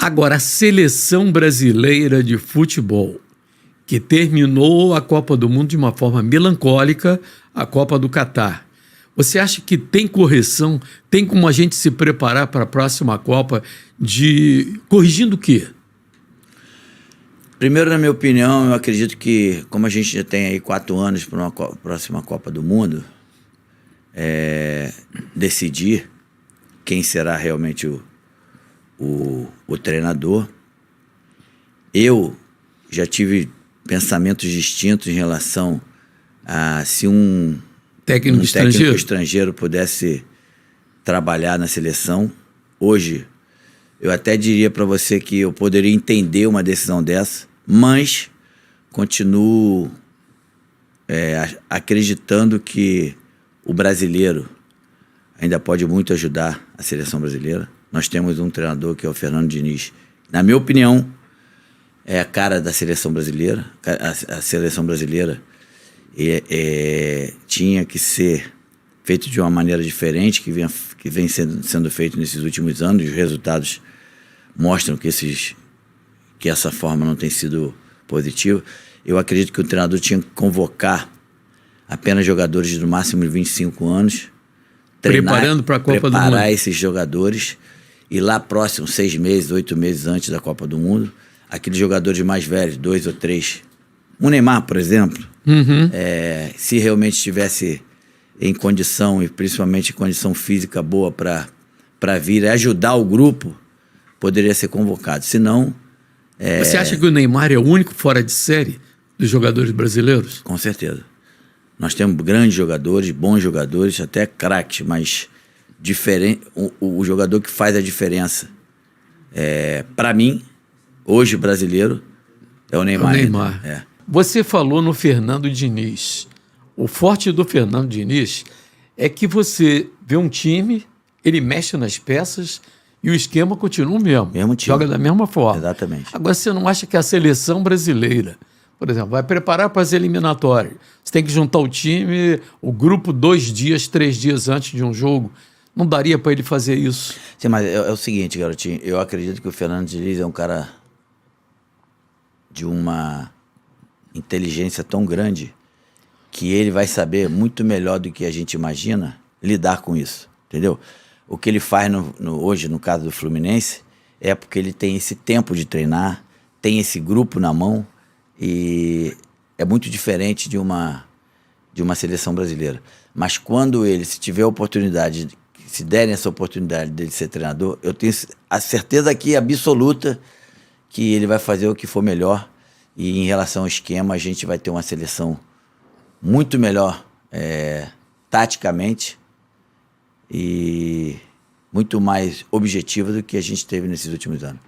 Agora, a seleção brasileira de futebol, que terminou a Copa do Mundo de uma forma melancólica, a Copa do Catar. Você acha que tem correção, tem como a gente se preparar para a próxima Copa corrigindo o quê? Primeiro, na minha opinião, eu acredito que, como a gente já tem aí 4 anos para uma próxima Copa do Mundo, decidir quem será realmente o treinador. Eu já tive pensamentos distintos em relação a se um técnico estrangeiro pudesse trabalhar na seleção. Hoje, eu até diria para você que eu poderia entender uma decisão dessa, mas continuo acreditando que o brasileiro ainda pode muito ajudar a seleção brasileira. Nós temos um treinador que é o Fernando Diniz. Na minha opinião, é a cara da seleção brasileira. A seleção brasileira tinha que ser feito de uma maneira diferente, que vem sendo feito nesses últimos anos. Os resultados mostram que essa forma não tem sido positiva. Eu acredito que o treinador tinha que convocar apenas jogadores de no máximo 25 anos, preparando para a Copa do Mundo. Preparar esses jogadores e lá próximo, 6 meses, 8 meses antes da Copa do Mundo, aqueles jogadores mais velhos, 2 ou 3, o Neymar, por exemplo, se realmente estivesse em condição, e principalmente em condição física boa para vir e ajudar o grupo, poderia ser convocado. Se não... Você acha que o Neymar é o único fora de série dos jogadores brasileiros? Com certeza. Nós temos grandes jogadores, bons jogadores, até craques, mas o jogador que faz a diferença, para mim, hoje brasileiro, é o Neymar. Você falou no Fernando Diniz. O forte do Fernando Diniz é que você vê um time, ele mexe nas peças e o esquema continua o mesmo. Joga da mesma forma. Exatamente. Agora, você não acha que a seleção brasileira, por exemplo, vai preparar para as eliminatórias? Você tem que juntar o time, o grupo 2 dias, 3 dias antes de um jogo. Não daria para ele fazer isso? Sim, mas é o seguinte, garotinho. Eu acredito que o Fernando Diniz é um cara de uma inteligência tão grande que ele vai saber muito melhor do que a gente imagina lidar com isso, entendeu? O que ele faz hoje, no caso do Fluminense, é porque ele tem esse tempo de treinar, tem esse grupo na mão, e é muito diferente de uma seleção brasileira. Mas quando ele, se tiver a oportunidade, se derem essa oportunidade dele ser treinador, eu tenho a certeza aqui absoluta que ele vai fazer o que for melhor. E em relação ao esquema, a gente vai ter uma seleção muito melhor taticamente e muito mais objetiva do que a gente teve nesses últimos anos.